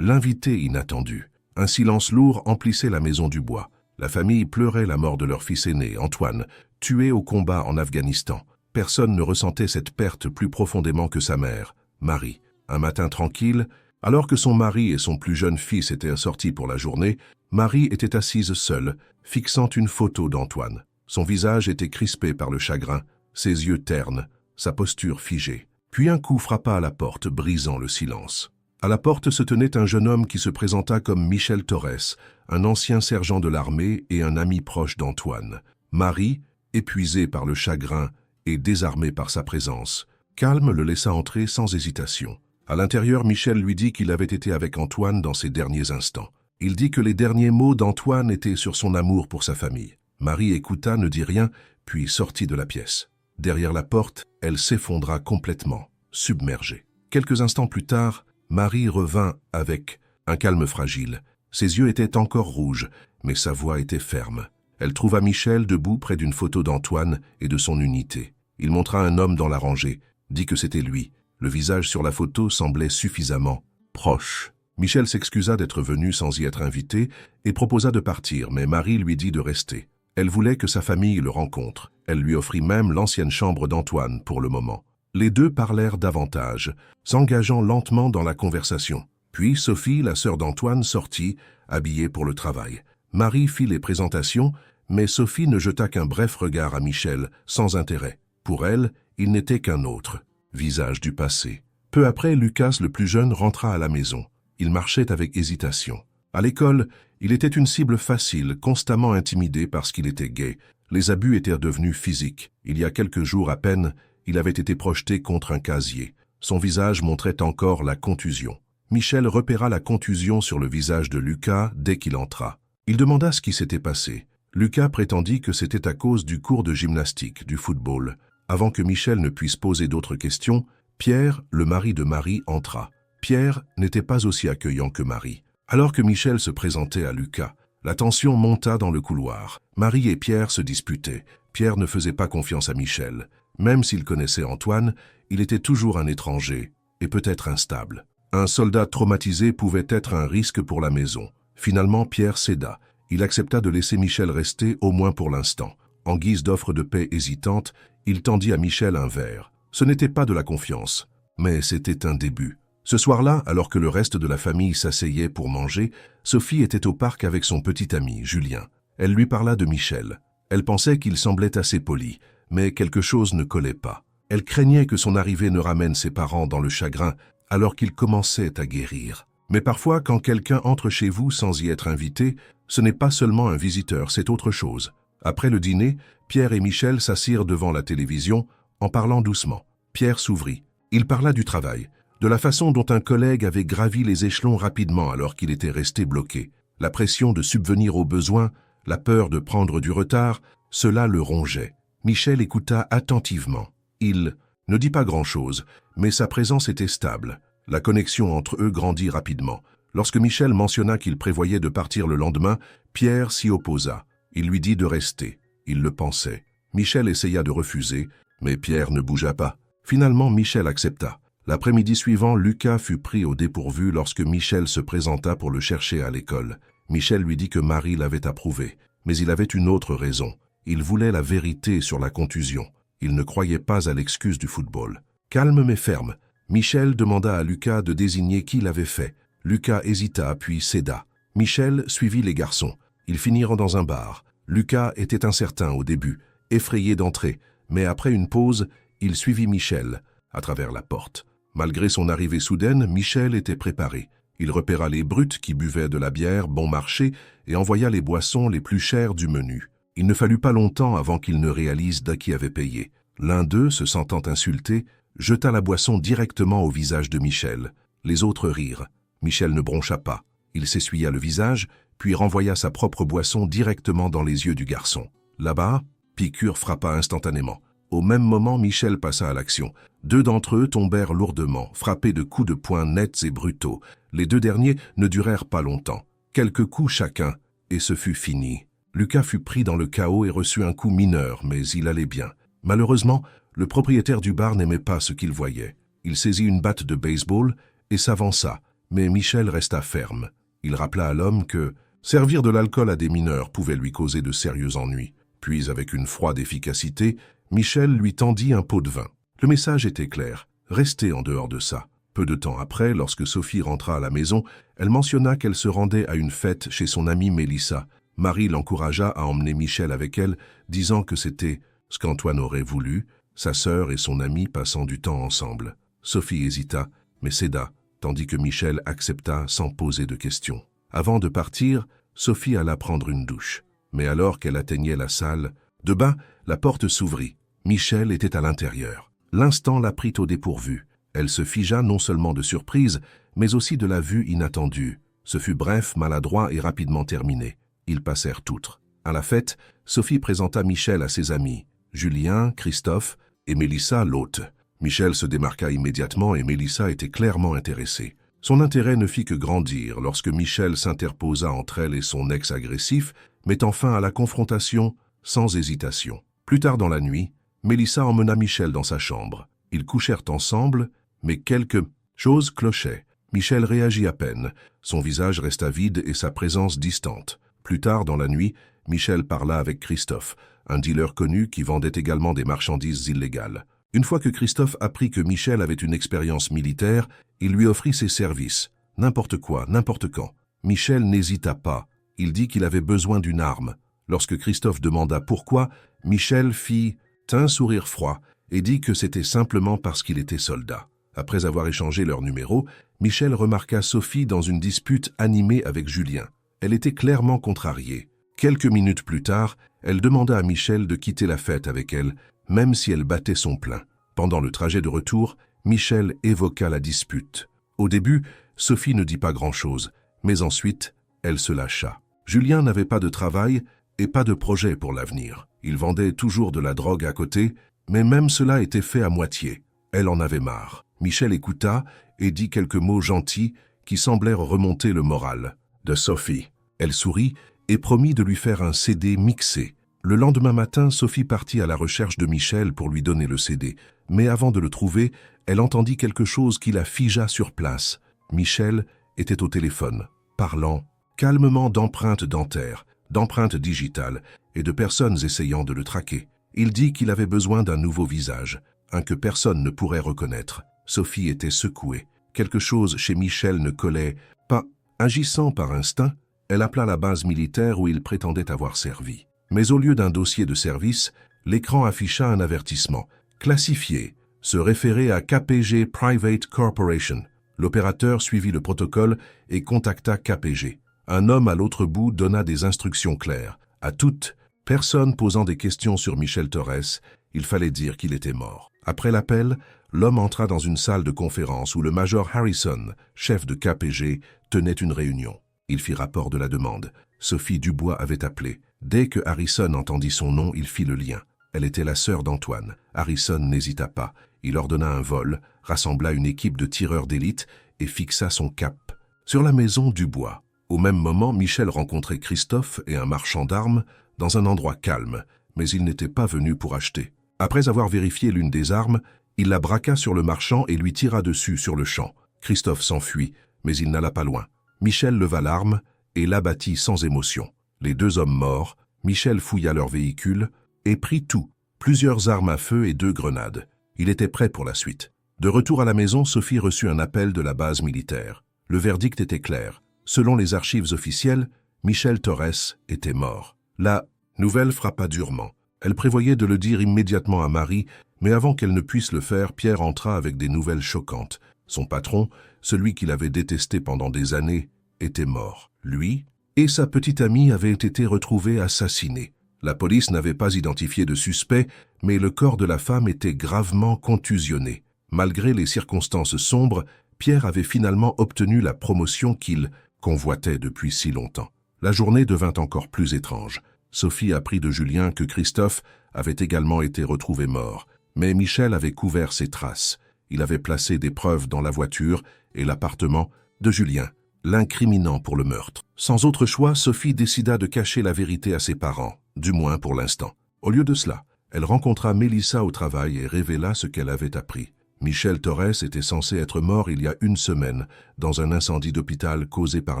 L'invité inattendu. Un silence lourd emplissait la maison du bois. La famille pleurait la mort de leur fils aîné, Antoine, tué au combat en Afghanistan. Personne ne ressentait cette perte plus profondément que sa mère, Marie. Un matin tranquille, alors que son mari et son plus jeune fils étaient sortis pour la journée, Marie était assise seule, fixant une photo d'Antoine. Son visage était crispé par le chagrin, ses yeux ternes, sa posture figée. Puis un coup frappa à la porte, brisant le silence. À la porte se tenait un jeune homme qui se présenta comme Michel Torres, un ancien sergent de l'armée et un ami proche d'Antoine. Marie, épuisée par le chagrin et désarmée par sa présence, calme le laissa entrer sans hésitation. À l'intérieur, Michel lui dit qu'il avait été avec Antoine dans ses derniers instants. Il dit que les derniers mots d'Antoine étaient sur son amour pour sa famille. Marie écouta, ne dit rien, puis sortit de la pièce. Derrière la porte, elle s'effondra complètement, submergée. Quelques instants plus tard, Marie revint avec un calme fragile. Ses yeux étaient encore rouges, mais sa voix était ferme. Elle trouva Michel debout près d'une photo d'Antoine et de son unité. Il montra un homme dans la rangée, dit que c'était lui. Le visage sur la photo semblait suffisamment proche. Michel s'excusa d'être venu sans y être invité et proposa de partir, mais Marie lui dit de rester. Elle voulait que sa famille le rencontre. Elle lui offrit même l'ancienne chambre d'Antoine pour le moment. Les deux parlèrent davantage, s'engageant lentement dans la conversation. Puis Sophie, la sœur d'Antoine, sortit, habillée pour le travail. Marie fit les présentations, mais Sophie ne jeta qu'un bref regard à Michel, sans intérêt. Pour elle, il n'était qu'un autre, visage du passé. Peu après, Lucas, le plus jeune, rentra à la maison. Il marchait avec hésitation. À l'école, il était une cible facile, constamment intimidé parce qu'il était gay. Les abus étaient devenus physiques. Il y a quelques jours à peine, il avait été projeté contre un casier. Son visage montrait encore la contusion. Michel repéra la contusion sur le visage de Lucas dès qu'il entra. Il demanda ce qui s'était passé. Lucas prétendit que c'était à cause du cours de gymnastique, du football. Avant que Michel ne puisse poser d'autres questions, Pierre, le mari de Marie, entra. Pierre n'était pas aussi accueillant que Marie. Alors que Michel se présentait à Lucas, la tension monta dans le couloir. Marie et Pierre se disputaient. Pierre ne faisait pas confiance à Michel. Même s'il connaissait Antoine, il était toujours un étranger, et peut-être instable. Un soldat traumatisé pouvait être un risque pour la maison. Finalement, Pierre céda. Il accepta de laisser Michel rester, au moins pour l'instant. En guise d'offre de paix hésitante, il tendit à Michel un verre. Ce n'était pas de la confiance, mais c'était un début. Ce soir-là, alors que le reste de la famille s'asseyait pour manger, Sophie était au parc avec son petit ami, Julien. Elle lui parla de Michel. Elle pensait qu'il semblait assez poli, mais quelque chose ne collait pas. Elle craignait que son arrivée ne ramène ses parents dans le chagrin alors qu'ils commençaient à guérir. Mais parfois, quand quelqu'un entre chez vous sans y être invité, ce n'est pas seulement un visiteur, c'est autre chose. Après le dîner, Pierre et Michel s'assirent devant la télévision en parlant doucement. Pierre s'ouvrit. Il parla du travail, de la façon dont un collègue avait gravi les échelons rapidement alors qu'il était resté bloqué. La pression de subvenir aux besoins, la peur de prendre du retard, cela le rongeait. Michel écouta attentivement. Il ne dit pas grand-chose, mais sa présence était stable. La connexion entre eux grandit rapidement. Lorsque Michel mentionna qu'il prévoyait de partir le lendemain, Pierre s'y opposa. Il lui dit de rester. Il le pensait. Michel essaya de refuser, mais Pierre ne bougea pas. Finalement, Michel accepta. L'après-midi suivant, Lucas fut pris au dépourvu lorsque Michel se présenta pour le chercher à l'école. Michel lui dit que Marie l'avait approuvé, mais il avait une autre raison. Il voulait la vérité sur la contusion. Il ne croyait pas à l'excuse du football. Calme mais ferme, Michel demanda à Lucas de désigner qui l'avait fait. Lucas hésita puis céda. Michel suivit les garçons. Ils finirent dans un bar. Lucas était incertain au début, effrayé d'entrer, mais après une pause, il suivit Michel à travers la porte. Malgré son arrivée soudaine, Michel était préparé. Il repéra les brutes qui buvaient de la bière bon marché et envoya les boissons les plus chères du menu. Il ne fallut pas longtemps avant qu'ils ne réalisent qui avait payé. L'un d'eux, se sentant insulté, jeta la boisson directement au visage de Michel. Les autres rirent. Michel ne broncha pas. Il s'essuya le visage, puis renvoya sa propre boisson directement dans les yeux du garçon. Là-bas, piqûre frappa instantanément. Au même moment, Michel passa à l'action. 2 d'entre eux tombèrent lourdement, frappés de coups de poing nets et brutaux. Les 2 derniers ne durèrent pas longtemps. Quelques coups chacun, et ce fut fini. Lucas fut pris dans le chaos et reçut un coup mineur, mais il allait bien. Malheureusement, le propriétaire du bar n'aimait pas ce qu'il voyait. Il saisit une batte de baseball et s'avança. mais Michel resta ferme. Il rappela à l'homme que servir de l'alcool à des mineurs pouvait lui causer de sérieux ennuis. Puis, avec une froide efficacité, Michel lui tendit un pot de vin. Le message était clair, restez en dehors de ça. Peu de temps après, lorsque Sophie rentra à la maison, elle mentionna qu'elle se rendait à une fête chez son amie Mélissa. Marie l'encouragea à emmener Michel avec elle, disant que c'était ce qu'Antoine aurait voulu, sa sœur et son amie passant du temps ensemble. Sophie hésita, mais céda, tandis que Michel accepta sans poser de questions. Avant de partir, Sophie alla prendre une douche. Mais alors qu'elle atteignait la salle de bain, la porte s'ouvrit. Michel était à l'intérieur. L'instant la prit au dépourvu. Elle se figea non seulement de surprise, mais aussi de la vue inattendue. Ce fut bref, maladroit et rapidement terminé. Ils passèrent outre. À la fête, Sophie présenta Michel à ses amis, Julien, Christophe et Mélissa, l'hôte. Michel se démarqua immédiatement et Mélissa était clairement intéressée. Son intérêt ne fit que grandir lorsque Michel s'interposa entre elle et son ex agressif, mettant fin à la confrontation sans hésitation. Plus tard dans la nuit, Mélissa emmena Michel dans sa chambre. Ils couchèrent ensemble, mais quelque chose clochait. Michel réagit à peine. Son visage resta vide et sa présence distante. Plus tard dans la nuit, Michel parla avec Christophe, un dealer connu qui vendait également des marchandises illégales. Une fois que Christophe apprit que Michel avait une expérience militaire, il lui offrit ses services. N'importe quoi, n'importe quand. Michel n'hésita pas. Il dit qu'il avait besoin d'une arme. Lorsque Christophe demanda pourquoi, Michel fit un sourire froid et dit que c'était simplement parce qu'il était soldat. Après avoir échangé leurs numéros, Michel remarqua Sophie dans une dispute animée avec Julien. Elle était clairement contrariée. Quelques minutes plus tard, elle demanda à Michel de quitter la fête avec elle, même si elle battait son plein. Pendant le trajet de retour, Michel évoqua la dispute. Au début, Sophie ne dit pas grand-chose, mais ensuite, elle se lâcha. Julien n'avait pas de travail et pas de projet pour l'avenir. Il vendait toujours de la drogue à côté, mais même cela était fait à moitié. Elle en avait marre. Michel écouta et dit quelques mots gentils qui semblèrent remonter le moral de Sophie. Elle sourit et promit de lui faire un CD mixé. Le lendemain matin, Sophie partit à la recherche de Michel pour lui donner le CD. Mais avant de le trouver, elle entendit quelque chose qui la figea sur place. Michel était au téléphone, parlant calmement d'empreintes dentaires, d'empreintes digitales et de personnes essayant de le traquer. Il dit qu'il avait besoin d'un nouveau visage, un que personne ne pourrait reconnaître. Sophie était secouée. Quelque chose chez Michel ne collait pas. Agissant par instinct, elle appela la base militaire où il prétendait avoir servi. Mais au lieu d'un dossier de service, l'écran afficha un avertissement. Classifié, se référer à KPG Private Corporation. L'opérateur suivit le protocole et contacta KPG. Un homme à l'autre bout donna des instructions claires. À toute personne posant des questions sur Michel Torres, il fallait dire qu'il était mort. Après l'appel, l'homme entra dans une salle de conférence où le major Harrison, chef de KPG, tenait une réunion. Il fit rapport de la demande. Sophie Dubois avait appelé. Dès que Harrison entendit son nom, il fit le lien. Elle était la sœur d'Antoine. Harrison n'hésita pas. Il ordonna un vol, rassembla une équipe de tireurs d'élite et fixa son cap sur la maison Dubois. Au même moment, Michel rencontrait Christophe et un marchand d'armes dans un endroit calme, mais ils n'étaient pas venus pour acheter. Après avoir vérifié l'une des armes, il la braqua sur le marchand et lui tira dessus sur le champ. Christophe s'enfuit, mais il n'alla pas loin. Michel leva l'arme et l'abattit sans émotion. Les deux hommes morts, Michel fouilla leur véhicule et prit tout, plusieurs armes à feu et 2 grenades. Il était prêt pour la suite. De retour à la maison, Sophie reçut un appel de la base militaire. Le verdict était clair. Selon les archives officielles, Michel Torres était mort. La nouvelle frappa durement. Elle prévoyait de le dire immédiatement à Marie, mais avant qu'elle ne puisse le faire, Pierre entra avec des nouvelles choquantes. Son patron, celui qu'il avait détesté pendant des années, était mort. Lui et sa petite amie avaient été retrouvés assassinés. La police n'avait pas identifié de suspect, mais le corps de la femme était gravement contusionné. Malgré les circonstances sombres, Pierre avait finalement obtenu la promotion qu'il convoitait depuis si longtemps. La journée devint encore plus étrange. Sophie apprit de Julien que Christophe avait également été retrouvé mort, mais Michel avait couvert ses traces. Il avait placé des preuves dans la voiture et l'appartement de Julien, l'incriminant pour le meurtre. Sans autre choix, Sophie décida de cacher la vérité à ses parents, du moins pour l'instant. Au lieu de cela, elle rencontra Mélissa au travail et révéla ce qu'elle avait appris. Michel Torres était censé être mort il y a une semaine dans un incendie d'hôpital causé par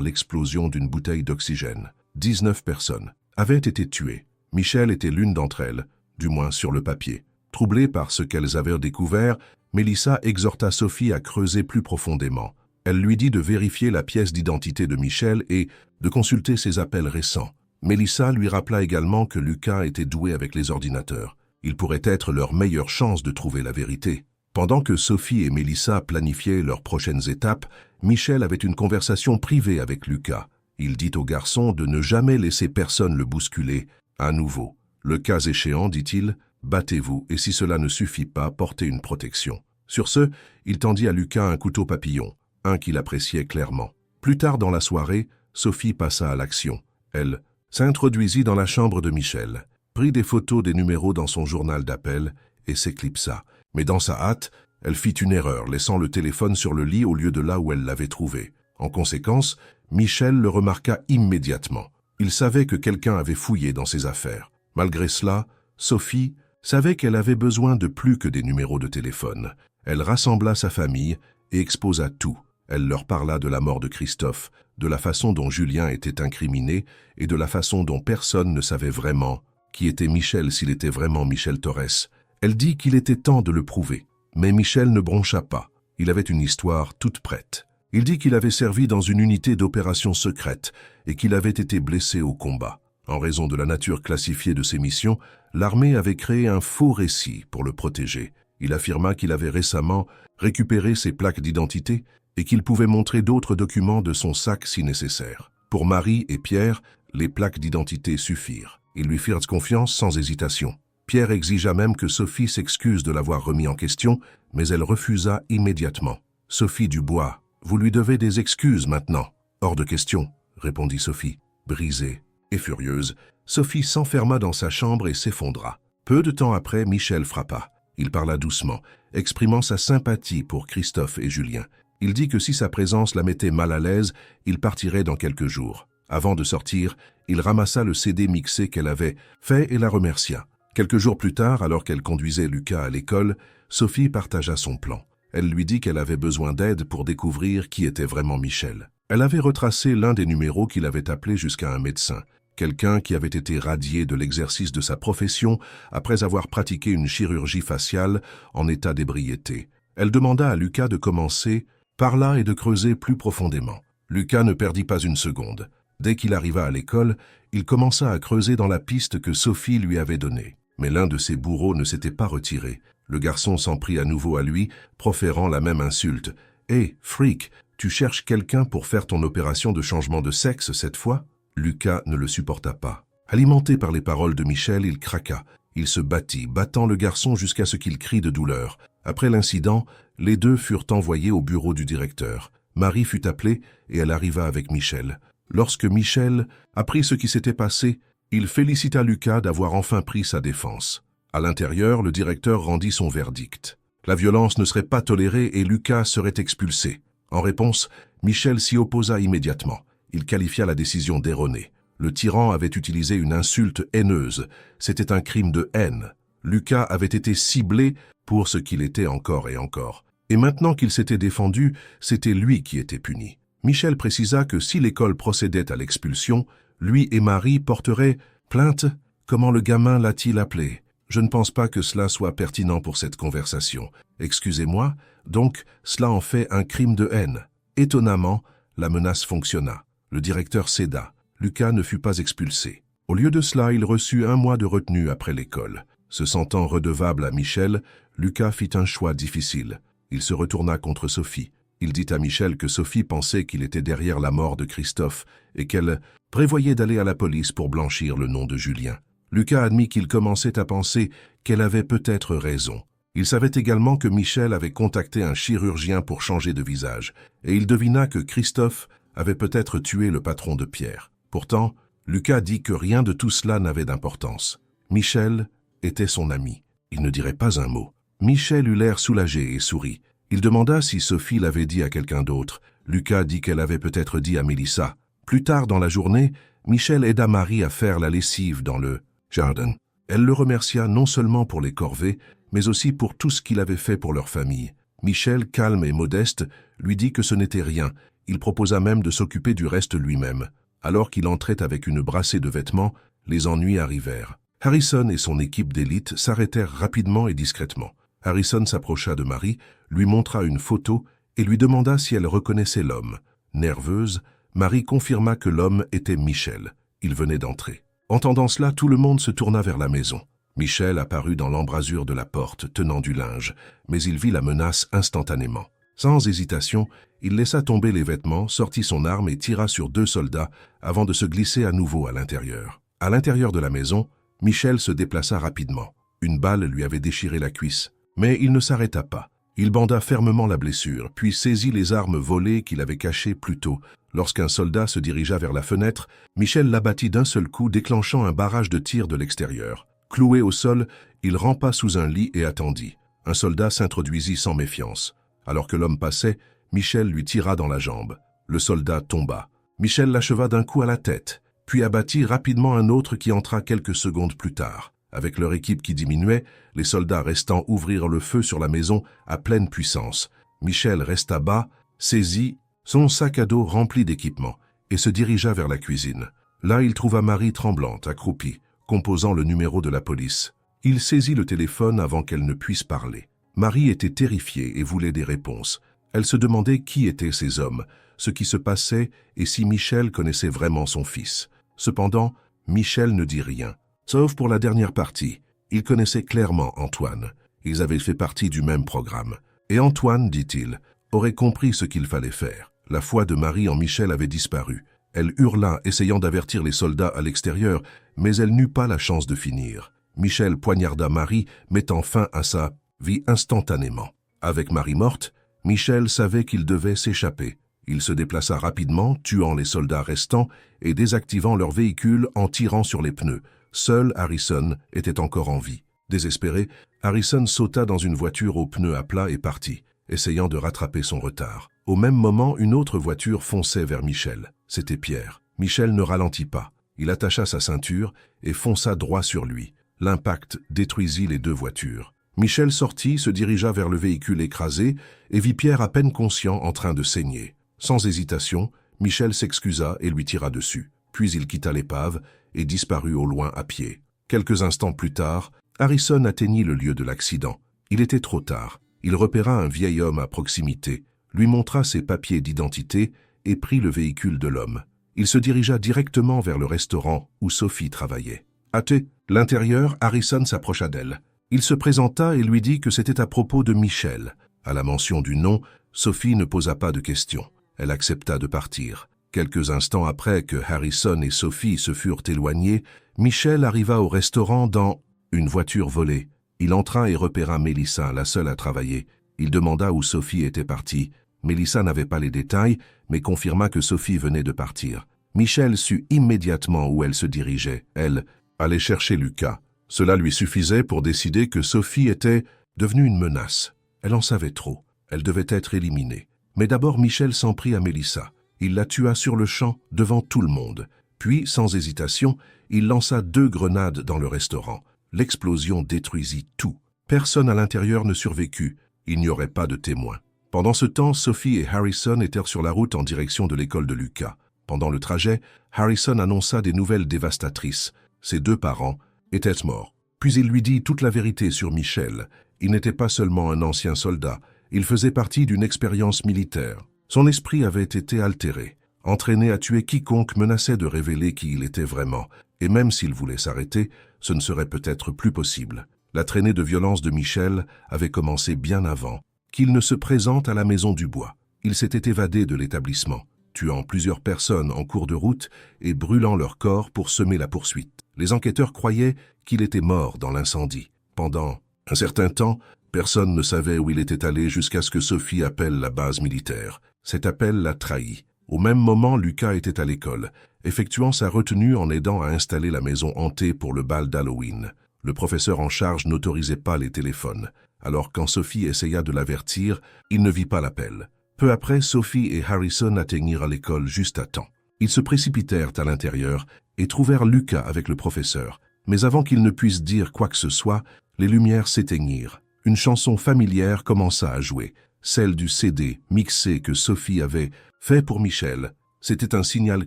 l'explosion d'une bouteille d'oxygène. 19 personnes avaient été tuées. Michel était l'une d'entre elles, du moins sur le papier. Troublée par ce qu'elles avaient découvert, Mélissa exhorta Sophie à creuser plus profondément. Elle lui dit de vérifier la pièce d'identité de Michel et de consulter ses appels récents. Mélissa lui rappela également que Lucas était doué avec les ordinateurs. Il pourrait être leur meilleure chance de trouver la vérité. Pendant que Sophie et Mélissa planifiaient leurs prochaines étapes, Michel avait une conversation privée avec Lucas. Il dit au garçon de ne jamais laisser personne le bousculer. À nouveau, le cas échéant, dit-il, battez-vous et si cela ne suffit pas, portez une protection. Sur ce, il tendit à Lucas un couteau papillon, un qu'il appréciait clairement. Plus tard dans la soirée, Sophie passa à l'action. Elle s'introduisit dans la chambre de Michel, prit des photos des numéros dans son journal d'appel et s'éclipsa. Mais dans sa hâte, elle fit une erreur, laissant le téléphone sur le lit au lieu de là où elle l'avait trouvé. En conséquence, Michel le remarqua immédiatement. Il savait que quelqu'un avait fouillé dans ses affaires. Malgré cela, Sophie savait qu'elle avait besoin de plus que des numéros de téléphone. Elle rassembla sa famille et exposa tout. Elle leur parla de la mort de Christophe, de la façon dont Julien était incriminé et de la façon dont personne ne savait vraiment qui était Michel s'il était vraiment Michel Torres. Elle dit qu'il était temps de le prouver. Mais Michel ne broncha pas. Il avait une histoire toute prête. Il dit qu'il avait servi dans une unité d'opération secrète et qu'il avait été blessé au combat. En raison de la nature classifiée de ses missions, l'armée avait créé un faux récit pour le protéger. Il affirma qu'il avait récemment récupéré ses plaques d'identité et qu'il pouvait montrer d'autres documents de son sac si nécessaire. Pour Marie et Pierre, les plaques d'identité suffirent. Ils lui firent confiance sans hésitation. Pierre exigea même que Sophie s'excuse de l'avoir remis en question, mais elle refusa immédiatement. « Sophie Dubois, vous lui devez des excuses maintenant. »« Hors de question, » répondit Sophie. Brisée et furieuse, Sophie s'enferma dans sa chambre et s'effondra. Peu de temps après, Michel frappa. Il parla doucement, exprimant sa sympathie pour Christophe et Julien. Il dit que si sa présence la mettait mal à l'aise, il partirait dans quelques jours. Avant de sortir, il ramassa le CD mixé qu'elle avait fait et la remercia. Quelques jours plus tard, alors qu'elle conduisait Lucas à l'école, Sophie partagea son plan. Elle lui dit qu'elle avait besoin d'aide pour découvrir qui était vraiment Michel. Elle avait retracé l'un des numéros qu'il avait appelé jusqu'à un médecin, quelqu'un qui avait été radié de l'exercice de sa profession après avoir pratiqué une chirurgie faciale en état d'ébriété. Elle demanda à Lucas de commencer par là et de creuser plus profondément. Lucas ne perdit pas une seconde. Dès qu'il arriva à l'école, il commença à creuser dans la piste que Sophie lui avait donnée. Mais l'un de ses bourreaux ne s'était pas retiré. Le garçon s'en prit à nouveau à lui, proférant la même insulte. « Hé, freak, tu cherches quelqu'un pour faire ton opération de changement de sexe cette fois ?» Lucas ne le supporta pas. Alimenté par les paroles de Michel, il craqua. Il se battit, battant le garçon jusqu'à ce qu'il crie de douleur. Après l'incident, les deux furent envoyés au bureau du directeur. Marie fut appelée et elle arriva avec Michel. Lorsque Michel apprit ce qui s'était passé, il félicita Lucas d'avoir enfin pris sa défense. À l'intérieur, le directeur rendit son verdict. La violence ne serait pas tolérée et Lucas serait expulsé. En réponse, Michel s'y opposa immédiatement. Il qualifia la décision d'erronée. Le tyran avait utilisé une insulte haineuse. C'était un crime de haine. Lucas avait été ciblé pour ce qu'il était encore et encore. Et maintenant qu'il s'était défendu, c'était lui qui était puni. Michel précisa que si l'école procédait à l'expulsion, lui et Marie porteraient plainte. Comment le gamin l'a-t-il appelé? Je ne pense pas que cela soit pertinent pour cette conversation. Excusez-moi, donc cela en fait un crime de haine. Étonnamment, la menace fonctionna. Le directeur céda. Lucas ne fut pas expulsé. Au lieu de cela, il reçut 1 mois de retenue après l'école. Se sentant redevable à Michel, Lucas fit un choix difficile. Il se retourna contre Sophie. Il dit à Michel que Sophie pensait qu'il était derrière la mort de Christophe et qu'elle prévoyait d'aller à la police pour blanchir le nom de Julien. Lucas admit qu'il commençait à penser qu'elle avait peut-être raison. Il savait également que Michel avait contacté un chirurgien pour changer de visage, et il devina que Christophe avait peut-être tué le patron de Pierre. Pourtant, Lucas dit que rien de tout cela n'avait d'importance. Michel était son ami. Il ne dirait pas un mot. Michel eut l'air soulagé et sourit. Il demanda si Sophie l'avait dit à quelqu'un d'autre. Lucas dit qu'elle avait peut-être dit à Mélissa. Plus tard dans la journée, Michel aida Marie à faire la lessive dans le jardin. Elle le remercia non seulement pour les corvées, mais aussi pour tout ce qu'il avait fait pour leur famille. Michel, calme et modeste, lui dit que ce n'était rien. Il proposa même de s'occuper du reste lui-même. Alors qu'il entrait avec une brassée de vêtements, les ennuis arrivèrent. Harrison et son équipe d'élite s'arrêtèrent rapidement et discrètement. Harrison s'approcha de Marie, lui montra une photo et lui demanda si elle reconnaissait l'homme. Nerveuse, Marie confirma que l'homme était Michel. Il venait d'entrer. Entendant cela, tout le monde se tourna vers la maison. Michel apparut dans l'embrasure de la porte, tenant du linge, mais il vit la menace instantanément. Sans hésitation, il laissa tomber les vêtements, sortit son arme et tira sur 2 soldats avant de se glisser à nouveau à l'intérieur. À l'intérieur de la maison, Michel se déplaça rapidement. Une balle lui avait déchiré la cuisse, mais il ne s'arrêta pas. Il banda fermement la blessure, puis saisit les armes volées qu'il avait cachées plus tôt. Lorsqu'un soldat se dirigea vers la fenêtre, Michel l'abattit d'un seul coup, déclenchant un barrage de tirs de l'extérieur. Cloué au sol, il rampa sous un lit et attendit. Un soldat s'introduisit sans méfiance. Alors que l'homme passait, Michel lui tira dans la jambe. Le soldat tomba. Michel l'acheva d'un coup à la tête, puis abattit rapidement un autre qui entra quelques secondes plus tard. Avec leur équipe qui diminuait, les soldats restants ouvrirent le feu sur la maison à pleine puissance. Michel resta bas, saisit son sac à dos rempli d'équipements et se dirigea vers la cuisine. Là, il trouva Marie tremblante, accroupie, composant le numéro de la police. Il saisit le téléphone avant qu'elle ne puisse parler. Marie était terrifiée et voulait des réponses. Elle se demandait qui étaient ces hommes, ce qui se passait et si Michel connaissait vraiment son fils. Cependant, Michel ne dit rien, sauf pour la dernière partie. Il connaissait clairement Antoine. Ils avaient fait partie du même programme. Et Antoine, dit-il, aurait compris ce qu'il fallait faire. La foi de Marie en Michel avait disparu. Elle hurla, essayant d'avertir les soldats à l'extérieur, mais elle n'eut pas la chance de finir. Michel poignarda Marie, mettant fin à sa vie instantanément. Avec Marie morte, Michel savait qu'il devait s'échapper. Il se déplaça rapidement, tuant les soldats restants et désactivant leur véhicule en tirant sur les pneus. Seul Harrison était encore en vie. Désespéré, Harrison sauta dans une voiture aux pneus à plat et partit, essayant de rattraper son retard. Au même moment, une autre voiture fonçait vers Michel. C'était Pierre. Michel ne ralentit pas. Il attacha sa ceinture et fonça droit sur lui. L'impact détruisit les 2 voitures. Michel sortit, se dirigea vers le véhicule écrasé et vit Pierre à peine conscient en train de saigner. Sans hésitation, Michel s'excusa et lui tira dessus. Puis il quitta l'épave et disparut au loin à pied. Quelques instants plus tard, Harrison atteignit le lieu de l'accident. Il était trop tard. Il repéra un vieil homme à proximité, lui montra ses papiers d'identité et prit le véhicule de l'homme. Il se dirigea directement vers le restaurant où Sophie travaillait. À l'intérieur, Harrison s'approcha d'elle. Il se présenta et lui dit que c'était à propos de Michel. À la mention du nom, Sophie ne posa pas de questions. Elle accepta de partir. Quelques instants après que Harrison et Sophie se furent éloignés, Michel arriva au restaurant dans une voiture volée. Il entra et repéra Mélissa, la seule à travailler. Il demanda où Sophie était partie. Mélissa n'avait pas les détails, mais confirma que Sophie venait de partir. Michel sut immédiatement où elle se dirigeait. Elle allait chercher Lucas. Cela lui suffisait pour décider que Sophie était devenue une menace. Elle en savait trop. Elle devait être éliminée. Mais d'abord, Michel s'en prit à Mélissa. Il la tua sur le champ devant tout le monde. Puis, sans hésitation, il lança 2 grenades dans le restaurant. L'explosion détruisit tout. Personne à l'intérieur ne survécut. Il n'y aurait pas de témoins. Pendant ce temps, Sophie et Harrison étaient sur la route en direction de l'école de Lucas. Pendant le trajet, Harrison annonça des nouvelles dévastatrices. Ses 2 parents étaient morts. Puis il lui dit toute la vérité sur Michel. Il n'était pas seulement un ancien soldat, il faisait partie d'une expérience militaire. Son esprit avait été altéré, entraîné à tuer quiconque menaçait de révéler qui il était vraiment. Et même s'il voulait s'arrêter, ce ne serait peut-être plus possible. La traînée de violence de Michel avait commencé bien avant qu'il ne se présente à la Maison du Bois. Il s'était évadé de l'établissement, tuant plusieurs personnes en cours de route et brûlant leur corps pour semer la poursuite. Les enquêteurs croyaient qu'il était mort dans l'incendie. Pendant un certain temps, personne ne savait où il était allé jusqu'à ce que Sophie appelle la base militaire. Cet appel l'a trahi. Au même moment, Lucas était à l'école, effectuant sa retenue en aidant à installer la maison hantée pour le bal d'Halloween. Le professeur en charge n'autorisait pas les téléphones. Alors quand Sophie essaya de l'avertir, il ne vit pas l'appel. Peu après, Sophie et Harrison atteignirent à l'école juste à temps. Ils se précipitèrent à l'intérieur et trouvèrent Lucas avec le professeur. Mais avant qu'ils ne puissent dire quoi que ce soit, les lumières s'éteignirent. Une chanson familière commença à jouer. celle du CD mixé que Sophie avait fait pour Michel. C'était un signal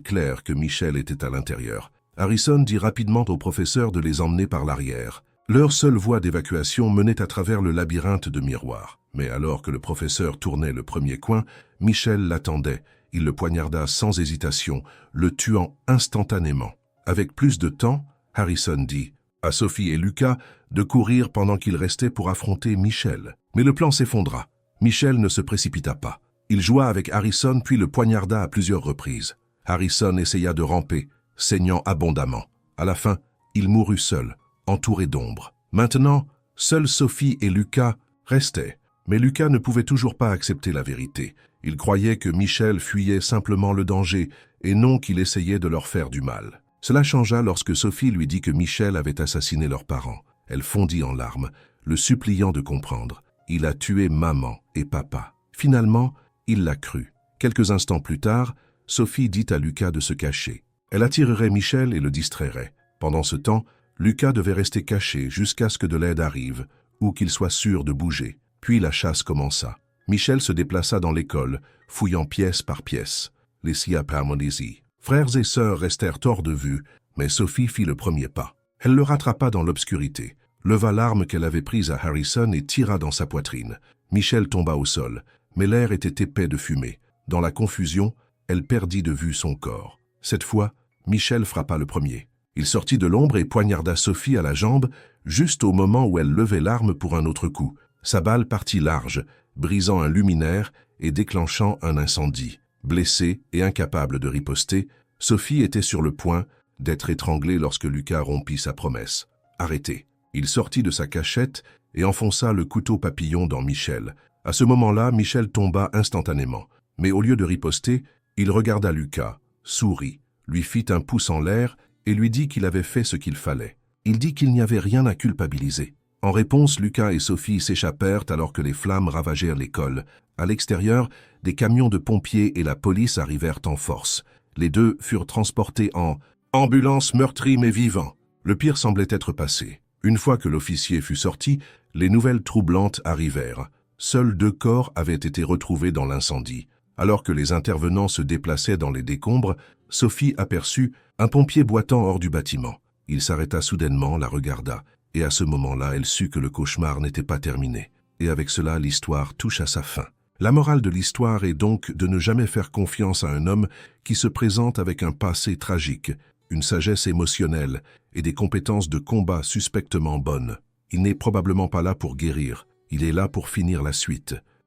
clair que Michel était à l'intérieur. Harrison dit rapidement au professeur de les emmener par l'arrière. Leur seule voie d'évacuation menait à travers le labyrinthe de miroirs. Mais alors que le professeur tournait le premier coin, Michel l'attendait. Il le poignarda sans hésitation, le tuant instantanément. Avec plus de temps, Harrison dit à Sophie et Lucas de courir pendant qu'ils restaient pour affronter Michel. Mais le plan s'effondra. Michel ne se précipita pas. Il joua avec Harrison puis le poignarda à plusieurs reprises. Harrison essaya de ramper, saignant abondamment. À la fin, il mourut seul, entouré d'ombre. Maintenant, seuls Sophie et Lucas restaient. Mais Lucas ne pouvait toujours pas accepter la vérité. Il croyait que Michel fuyait simplement le danger et non qu'il essayait de leur faire du mal. Cela changea lorsque Sophie lui dit que Michel avait assassiné leurs parents. Elle fondit en larmes, le suppliant de comprendre. Il a tué maman et papa. Finalement, il l'a cru. Quelques instants plus tard, Sophie dit à Lucas de se cacher. Elle attirerait Michel et le distrairait. Pendant ce temps, Lucas devait rester caché jusqu'à ce que de l'aide arrive, ou qu'il soit sûr de bouger. Puis la chasse commença. Michel se déplaça dans l'école, fouillant pièce par pièce. Les Siapamonisi. Frères et sœurs restèrent hors de vue, mais Sophie fit le premier pas. Elle le rattrapa dans l'obscurité, leva l'arme qu'elle avait prise à Harrison et tira dans sa poitrine. Michel tomba au sol, mais l'air était épais de fumée. Dans la confusion, elle perdit de vue son corps. Cette fois, Michel frappa le premier. Il sortit de l'ombre et poignarda Sophie à la jambe, juste au moment où elle levait l'arme pour un autre coup. Sa balle partit large, brisant un luminaire et déclenchant un incendie. Blessée et incapable de riposter, Sophie était sur le point d'être étranglée lorsque Lucas rompit sa promesse. Arrêtez. Il sortit de sa cachette et enfonça le couteau papillon dans Michel. À ce moment-là, Michel tomba instantanément. Mais au lieu de riposter, il regarda Lucas, sourit, lui fit un pouce en l'air et lui dit qu'il avait fait ce qu'il fallait. Il dit qu'il n'y avait rien à culpabiliser. En réponse, Lucas et Sophie s'échappèrent alors que les flammes ravagèrent l'école. À l'extérieur, des camions de pompiers et la police arrivèrent en force. Les deux furent transportés en ambulance meurtrie mais vivants. Le pire semblait être passé. Une fois que l'officier fut sorti, les nouvelles troublantes arrivèrent. Seuls 2 corps avaient été retrouvés dans l'incendie. Alors que les intervenants se déplaçaient dans les décombres, Sophie aperçut un pompier boitant hors du bâtiment. Il s'arrêta soudainement, la regarda. Et à ce moment-là, elle sut que le cauchemar n'était pas terminé. Et avec cela, l'histoire touche à sa fin. La morale de l'histoire est donc de ne jamais faire confiance à un homme qui se présente avec un passé tragique, une sagesse émotionnelle et des compétences de combat suspectement bonnes. Il n'est probablement pas là pour guérir, il est là pour finir la suite.